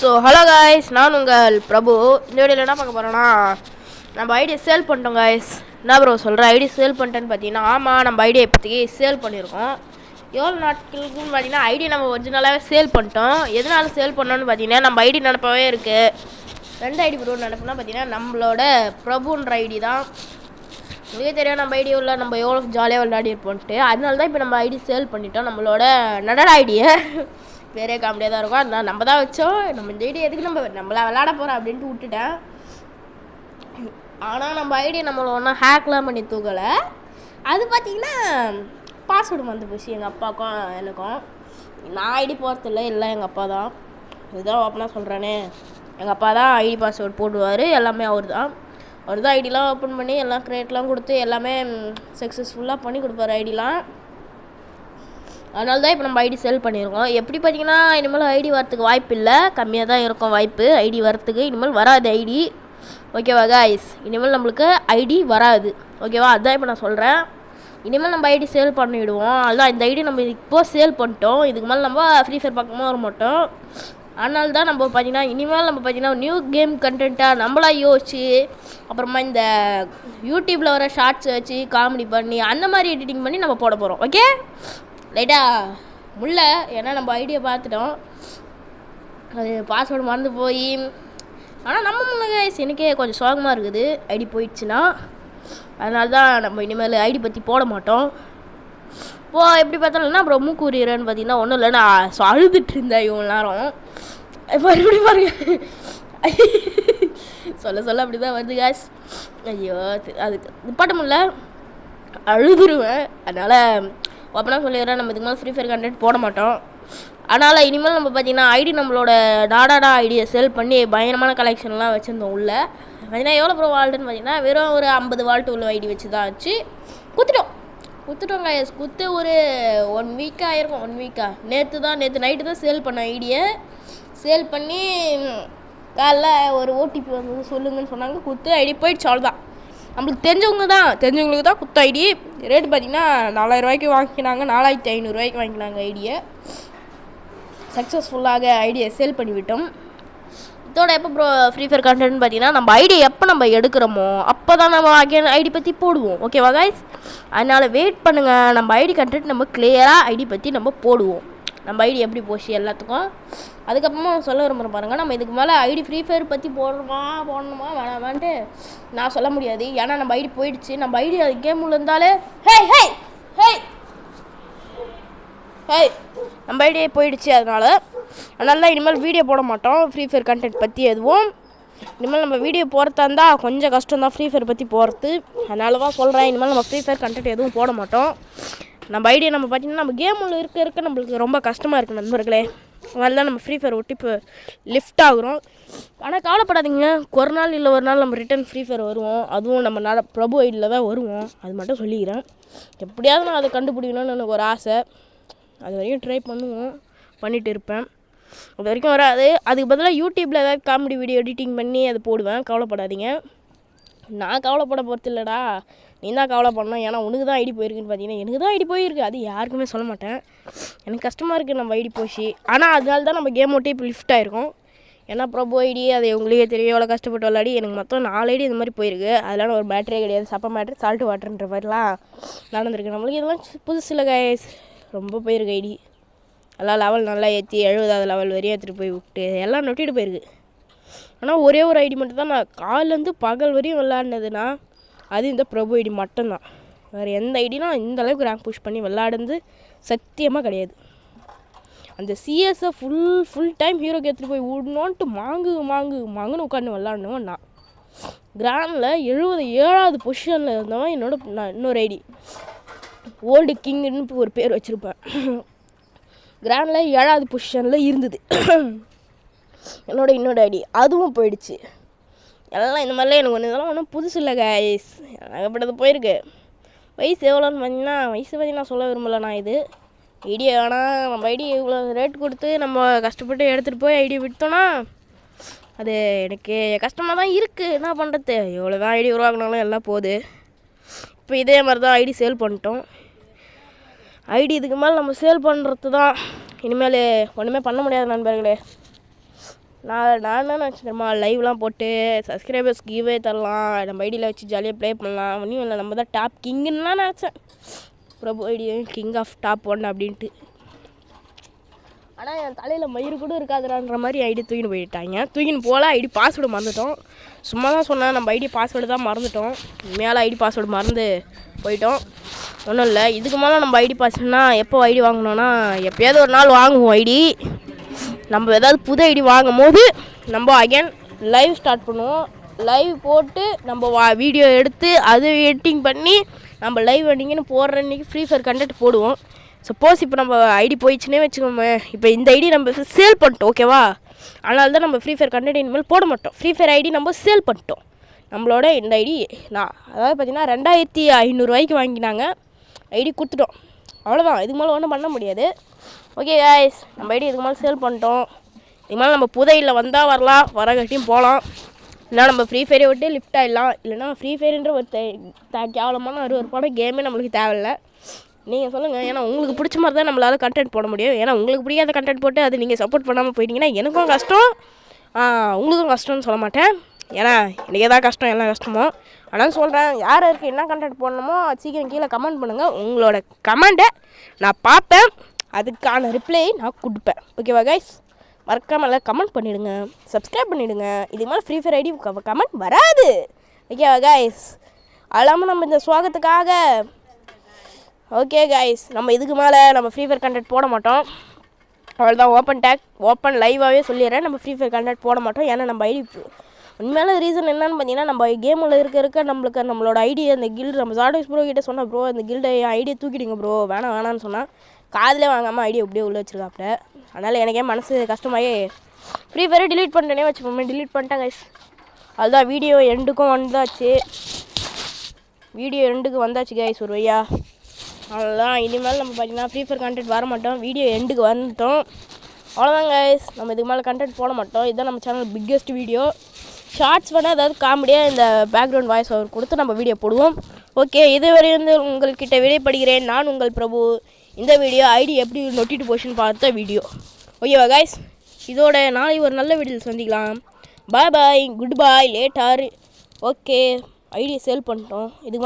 So hello guys, நான் உங்கள் பிரபு. இந்த வீடியோவில் என்ன பார்க்க போகிறோன்னா, நம்ம ஐடியா சேல் பண்ணிட்டோம் காய்ஸ். என்ன ப்ரோ சொல்கிறேன், ஐடி சேல் பண்ணிட்டேன்னு பார்த்தீங்கன்னா, ஆமாம், நம்ம ஐடியா இப்போதைக்கு சேல் பண்ணியிருக்கோம். எவ்வளோ நாட்களுக்குன்னு பார்த்தீங்கன்னா, ஐடி நம்ம ஒரிஜினலாகவே சேல் பண்ணிட்டோம். எதனால சேல் பண்ணோன்னு பார்த்தீங்கன்னா, நம்ம ஐடி நினப்பாவே இருக்குது. ரெண்டு ஐடி ப்ரோ நினப்புனா பார்த்தீங்கன்னா, நம்மளோட பிரபுன்ற ஐடி தான். உங்களுக்கே தெரியும் நம்ம ஐடி உள்ள நம்ம எவ்வளோ ஜாலியாக விளையாடி இருப்போன்ட்டு. அதனால தான் இப்போ நம்ம ஐடி சேல் பண்ணிட்டோம். நம்மளோட நடன ஐடியை வேறே காமெடியாக தான் இருக்கும். அதனால் நம்ம தான் வச்சோம். நம்ம இந்த ஐடி எதுக்கு நம்மளா விளையாட போகிறோம் அப்படின்ட்டு விட்டுட்டேன். ஆனால் நம்ம ஐடியை நம்மளை ஒன்றா ஹேக்லாம் பண்ணி தூக்கலை. அது பார்த்திங்கன்னா பாஸ்வேர்டு வந்து போச்சு எங்கள் அப்பாவுக்கும் எனக்கும். நான் ஐடி போகிறது இல்லை எங்கள் அப்பா தான். இதுதான் ஓப்பனாக சொல்கிறேனே, எங்கள் அப்பா தான் ஐடி பாஸ்வேர்டு போடுவார். எல்லாமே அவர் தான் ஐடிலாம் ஓப்பன் பண்ணி எல்லாம் க்ரியேட்லாம் கொடுத்து எல்லாமே சக்ஸஸ்ஃபுல்லாக பண்ணி கொடுப்பாரு ஐடிலாம். அதனால தான் இப்போ நம்ம ஐடி செல் பண்ணியிருக்கோம். எப்படி பார்த்தீங்கன்னா, இனிமேல் ஐடி வரத்துக்கு வாய்ப்பு இல்லை, கம்மியாக தான் இருக்கும் வாய்ப்பு ஐடி வரத்துக்கு. இனிமேல் வராது ஐடி, ஓகேவா காய்ஸ்? இனிமேல் நம்மளுக்கு ஐடி வராது, ஓகேவா? அதுதான் இப்போ நான் சொல்கிறேன். இனிமேல் நம்ம ஐடி சேல் பண்ணிவிடுவோம். அதுதான் இந்த ஐடி நம்ம இப்போது சேல் பண்ணிட்டோம். இதுக்கு மேலே நம்ம ஃப்ரீ ஃபயர் பக்கமாக வர மாட்டோம். அதனால தான் நம்ம பார்த்தீங்கன்னா, இனிமேல் நம்ம பார்த்தீங்கன்னா நியூ கேம் கண்டென்ட்டாக நம்மளா யோசிச்சு, அப்புறமா இந்த யூடியூப்பில் வர ஷார்ட்ஸ் வச்சு காமெடி பண்ணி அந்த மாதிரி எடிட்டிங் பண்ணி நம்ம போட போகிறோம். ஓகே, லைட்டாக முல்ல, ஏன்னா நம்ம ஐடியா பார்த்துட்டோம். அது பாஸ்வேர்டு மறந்து போய், ஆனால் நம்ம முன்னே எனக்கே கொஞ்சம் சோகமாக இருக்குது ஐடி போயிடுச்சுன்னா. அதனால தான் நம்ம இனிமேல் ஐடி பற்றி போட மாட்டோம். இப்போது எப்படி பார்த்தாலும்னா அப்புறம் மூக்கூறியறேன்னு பார்த்தீங்கன்னா ஒன்றும் இல்லை, நான் அழுதுட்டு இருந்தேன் இவ்வளோ நேரம். இப்போ எப்படி பாருங்க, சொல்ல அப்படி தான் வருது காஸ். ஐயோ, அதுக்கு நிப்பாட்ட முடியல, அழுதுருவேன். அதனால் ஓப்பனாக சொல்லிடுறேன், நம்ம இதுக்கு மேலே ஃப்ரீ ஃபயர் கண்டென்ட் போட மாட்டோம். அதனால் இனிமேல் நம்ம பார்த்தீங்கன்னா ஐடி நம்மளோட டாடா ஐடியை செல் பண்ணி பயங்கரமான கலெக்ஷன்லாம் வச்சுருந்தோம் உள்ளே. பார்த்தீங்கன்னா எவ்வளோ ப்ரோ வால்ட்டுன்னு பார்த்தீங்கன்னா வெறும் ஒரு 50 வால்ட்டு உள்ள ஐடி வச்சு தான் வச்சு குத்துட்டோங்க. குத்து ஒரு 1 வீக்காக ஆயிருக்கும். 1 வீக்கா நேற்று நைட்டு தான் சேல் பண்ண ஐடியை. சேல் பண்ணி காலைல ஒரு ஓடிபி வந்தது சொல்லுங்கன்னு சொன்னாங்க. குத்து ஐடி போயிடுச்சு, அவ்வளோதான். நம்மளுக்கு தெரிஞ்சவங்களுக்கு தான் குத்து ஐடி. ரேட்டு பார்த்திங்கன்னா 4000 ரூபாய்க்கு வாங்கினாங்க, 4500 ரூபாய்க்கு வாங்கினாங்க ஐடியை. சக்ஸஸ்ஃபுல்லாக ஐடியை சேல் பண்ணிவிட்டோம். இதோட எப்போ ப்ரோ ஃப்ரீ ஃபயர் கண்டென்ட்னு பார்த்தீங்கன்னா, நம்ம ஐடி எப்போ நம்ம எடுக்கிறோமோ அப்போ தான் நம்ம அகைன் ஐடி பற்றி போடுவோம், ஓகேவா காய்ஸ்? அதனால் வெயிட் பண்ணுங்கள், நம்ம ஐடி கண்டென்ட் நம்ம கிளியராக ஐடி பற்றி நம்ம போடுவோம். நம்ம ஐடி எப்படி போச்சு எல்லாத்துக்கும். அதுக்கப்புறமா சொல்ல விரும்புகிற பாருங்கள், நம்ம இதுக்கு மேலே ஐடி ஃப்ரீ ஃபயர் பற்றி போடணுமா வேணாமான்ட்டு நான் சொல்ல முடியாது. ஏன்னா நம்ம ஐடி போயிடுச்சு. நம்ம ஐடி அது கேம் உள்ள இருந்தாலே நம்ம ஐடியே போயிடுச்சு. அதனால இனிமேல் வீடியோ போட மாட்டோம் ஃப்ரீ ஃபயர் கண்டென்ட் பற்றி எதுவும். இனிமேல் நம்ம வீடியோ போகிறதா இருந்தால் கொஞ்சம் கஷ்டம் தான் ஃப்ரீ ஃபயர் பற்றி போகிறது. அதனால தான் சொல்கிறேன், இனிமேல் நம்ம ஃப்ரீ ஃபயர் கண்டென்ட் எதுவும் போட மாட்டோம். நம்ம ஐடியா நம்ம பார்த்திங்கன்னா நம்ம கேம் உள்ள இருக்க நம்மளுக்கு ரொம்ப கஷ்டமாக இருக்குது நண்பர்களே. அதனால தான் நம்ம ஃப்ரீ ஃபயர் ஒட்டி இப்போ லிஃப்ட் ஆகுறோம். ஆனால் கவலைப்படாதீங்க, ஒரு நாள் இல்லை ஒரு நாள் நம்ம ரிட்டன் ஃப்ரீ ஃபயர் வருவோம். அதுவும் நம்ம பிரபு ஐடியில் தான் வருவோம், அது மட்டும் சொல்லிக்கிறேன். எப்படியாவது நான் அதை கண்டுபிடிக்கணும்னு எனக்கு ஒரு ஆசை. அது வரைக்கும் ட்ரை பண்ணிகிட்டு இருப்பேன். அது வரைக்கும் வராது. அதுக்கு பதிலாக யூடியூப்பில் ஏதாவது காமெடி வீடியோ எடிட்டிங் பண்ணி அது போடுவேன். கவலைப்படாதீங்க, நான் கவலைப்பட போகிறது இல்லைடா, நீ தான் கவலைப்படணும். ஏன்னா உனக்கு தான் ஐடி போயிருக்குன்னு பார்த்தீங்கன்னா எனக்கு தான் ஐடி போயிருக்கு. அது யாருக்குமே சொல்ல மாட்டேன். எனக்கு கஷ்டமாக இருக்குது நம்ம ஐடி போச்சு. ஆனால் அதனால தான் நம்ம கேம் ஓட்டி இப்போ லிஃப்ட் ஆகிருக்கோம். ஏன்னா ப்ரோபோ ஐடி அது உங்களுக்கே தெரியும் எவ்வளோ கஷ்டப்பட்டு விளையாடி. எனக்கு மொத்தம் 4 ஐடி இந்த மாதிரி போயிருக்கு. அதெல்லாம் ஒரு பேட்டரியே கிடையாது, சப்ப பேட்டரி சால்ட்டு வாட்டர்ன்ற மாதிரிலாம் நடந்திருக்கு. நம்மளுக்கு இதெல்லாம் புதுசில் கைஸ் ரொம்ப போயிருக்கு ஐடி. எல்லாம் லெவல் நல்லா ஏற்றி 70வது லெவல் வரையும் ஏற்றிட்டு போய் விட்டு எல்லாம் நொட்டிட்டு போயிருக்கு. ஆனால் ஒரே ஒரு ஐடி மட்டும் தான் நான் காலேருந்து பகல் வரையும் விளாட்னதுன்னா அது இந்த பிரபு ஐடி மட்டும்தான். வேறு எந்த ஐடினா இந்த அளவுக்கு ரேங்க் புஷ் பண்ணி விளாடுறது சத்தியமாக கிடையாது. அந்த சிஎஸ்ஸை ஃபுல் டைம் ஹீரோக்கு எடுத்துகிட்டு போய் விடணுன்ட்டு மாங்குன்னு உட்காந்து விளாட்ணுவன் நான். கிராண்டில் 77வது பொசிஷனில் இருந்தவன் இன்னொரு ஐடி ஓல்டு கிங்குன்னு ஒரு பேர் வச்சுருப்பேன். கிராண்டில் 7வது பொசிஷனில் இருந்தது இன்னொரு ஐடி, அதுவும் போயிடுச்சு. எல்லாம் இந்த மாதிரிலாம் எனக்கு இதெல்லாம் ஒன்றும் புதுசு இல்லை கைஸ், ஏகப்பட்டது போயிருக்கு. வயசு எவ்வளோன்னு பார்த்தீங்கன்னா சொல்ல விரும்பலை நான். இது ஐடியா ஆனால் நம்ம ஐடி இவ்வளோ ரேட் கொடுத்து நம்ம கஷ்டப்பட்டு எடுத்துகிட்டு போய் ஐடி விட்டோன்னா அது எனக்கு கஷ்டமாக தான் இருக்குது. என்ன பண்ணுறது, எவ்வளோ தான் ஐடி உருவாக்கினாலும் எல்லாம் போகுது. இப்போ இதே மாதிரி தான் ஐடி சேல் பண்ணிட்டோம். ஐடி இதுக்கு மேலே நம்ம சேல் பண்ணுறது தான். இனிமேல் ஒன்றுமே பண்ண முடியாது நண்பர்களே. நான் என்ன நினச்சிட்டேம்மா லைவ்லாம் போட்டு சப்ஸ்கிரைபர்ஸ் கிவே தரலாம், நம்ம ஐடியில் வச்சு ஜாலியாக ப்ளே பண்ணலாம், ஒன்றும் இல்லை நம்ம தான் டாப் கிங்குன்னு தான் நினச்சேன். பிரபு ஐடி கிங் ஆஃப் டாப் 1 அப்படின்ட்டு. ஆனால் என் தலையில் மயிறு கூட இருக்காதுன்ற மாதிரி ஐடி தூக்கின்னு போயிட்டாங்க. தூக்கின்னு போகல, ஐடி பாஸ்வேர்டு மறந்துட்டோம். சும்மா தான் சொன்னேன், நம்ம ஐடி பாஸ்வேர்டு தான் மறந்துட்டோம். மேலே ஐடி பாஸ்வேர்டு மறந்து போயிட்டோம். ஒன்றும் இல்லை, இதுக்கு மேலே நம்ம ஐடி பாஸ்வேர்டுனா எப்போ ஐடி வாங்கினோன்னா எப்போயாவது ஒரு நாள் வாங்குவோம் ஐடி. நம்ம ஏதாவது புது ஐடி வாங்கும் போது நம்ம அகைன் லைவ் ஸ்டார்ட் பண்ணுவோம். லைவ் போட்டு நம்ம வீடியோ எடுத்து அது எடிட்டிங் பண்ணி நம்ம லைவ் எடிங்கன்னு போடுற அன்றைக்கி ஃப்ரீ ஃபயர் கண்டென்ட் போடுவோம். சப்போஸ் இப்போ நம்ம ஐடி போயிடுச்சுன்னே வச்சுக்கோமே, இப்போ இந்த ஐடி நம்ம சேல் பண்ணிட்டோம், ஓகேவா? அதனால தான் நம்ம ஃப்ரீ ஃபயர் கண்டென்ட் இனிமேல் போட மாட்டோம். ஃப்ரீ ஃபயர் ஐடி நம்ம சேல் பண்ணிட்டோம். நம்மளோட இந்த ஐடி அதாவது பார்த்திங்கன்னா 2500 வாங்கினாங்க, ஐடி கொடுத்துட்டோம். அவ்வளோதான், இதுக்கு மேலே ஒன்றும் பண்ண முடியாது. ஓகே காய்ஸ், நம்ம ஐடி இதுக்கு மேலே சேல் பண்ணிட்டோம். இதுக்கு மேலே நம்ம புதையில் வந்தால் வரலாம், வரகட்டியும் போகலாம். இல்லைனா நம்ம ஃப்ரீ ஃபயரை விட்டு லிஃப்ட் ஆகிடலாம். இல்லைனா ஃப்ரீ ஃபயர்ன்ற ஒரு கேவலமான ஒரு படம் கேமே நம்மளுக்கு தேவையில்லை. நீங்கள் சொல்லுங்கள், ஏன்னா உங்களுக்கு பிடிச்ச மாதிரி தான் நம்மளால் கண்டென்ட் போட முடியும். ஏன்னா உங்களுக்கு பிடிக்காத கண்டென்ட் போட்டு அது நீங்கள் சப்போர்ட் பண்ணாமல் போயிட்டீங்கன்னா எனக்கும் கஷ்டம், உங்களுக்கும் கஷ்டம்னு சொல்ல மாட்டேன். ஏன்னா எனக்கு எதாவது கஷ்டம், எல்லாம் கஷ்டமோ. ஆனால் சொல்கிறேன், யார் யாருக்கு என்ன கண்டென்ட் போடணுமோ சீக்கிரம் கீழே கமெண்ட் பண்ணுங்கள். உங்களோட கமெண்ட்டை நான் பார்ப்பேன், அதுக்கான ரிப்ளை நான் கொடுப்பேன். ஓகேவா கைஸ்? மறக்காமல் எல்லாம் கமெண்ட் பண்ணிவிடுங்க, சப்ஸ்கிரைப் பண்ணிவிடுங்க. இதுக்கு மேலே ஃப்ரீ ஃபயர் ஐடி கமெண்ட் வராது. ஓகேவா கைஸ்? அது இல்லாமல் நம்ம இந்த சுவாகத்துக்காக ஓகே கைஸ், நம்ம இதுக்கு மேலே நம்ம ஃப்ரீ ஃபயர் கண்டென்ட் போட மாட்டோம். அவ்வளோதான், ஓப்பன் லைவாகவே சொல்லிடுறேன், நம்ம ஃப்ரீ ஃபயர் கண்டென்ட் போட மாட்டோம். ஏன்னா நம்ம ஐடி உண்மையான ரீசன் என்னன்னு பார்த்தீங்கன்னா, நம்ம கேமில் இருக்க நம்மளோட ஐடி அந்த கில்டு நம்ம சாடோஸ் ப்ரோ கிட்டே சொன்னால், ப்ரோ இந்த கில்டை ஐடியை தூக்கிடுங்க ப்ரோ, வேணான்னு சொன்னால் காதிலே வாங்காமல் ஐடியா அப்படியே உள்ளே வச்சுருக்காப்ல. அதனால் எனக்கே மனசு கஷ்டமாகி ஃப்ரீ ஃபயரை டிலீட் பண்ணிட்டேனே வச்சுப்போமே, டிலீட் பண்ணிட்டேன் கைஸ். அதுதான் வீடியோ எண்டுக்கும் வந்தாச்சு கைஸ் ஒரு வையா. அவ்வளோதான், இனிமேல் நம்ம பார்த்தீங்கன்னா ஃப்ரீ ஃபயர் கண்டென்ட் வர மாட்டோம். வீடியோ எண்டுக்கு வந்துட்டோம். அவ்வளோதான் கைஸ், நம்ம இதுக்கு மேலே கண்டென்ட் போட மாட்டோம். இதுதான் நம்ம சேனல் பிக்கெஸ்ட் வீடியோ. ஷார்ட்ஸ் வேணால் ஏதாவது காமெடியாக இந்த பேக்ரவுண்ட் வாய்ஸ் ஓவர் கொடுத்து நம்ம வீடியோ போடுவோம். ஓகே, இதுவரை உங்கள்கிட்ட விடைபடுகிறேன். நான் உங்கள் பிரபு. இந்த வீடியோ ஐடி எப்படி நொட்டிட்டு போச்சுன்னு பார்த்த வீடியோ. ஓகேவா கைஸ்? இதோட நாளை ஒரு நல்ல வீடியோவில் சந்திக்கலாம். பாய் பாய், குட் பாய், லேட்டார். ஓகே, ஐடியை சேல் பண்ணிட்டோம். இதுக்கு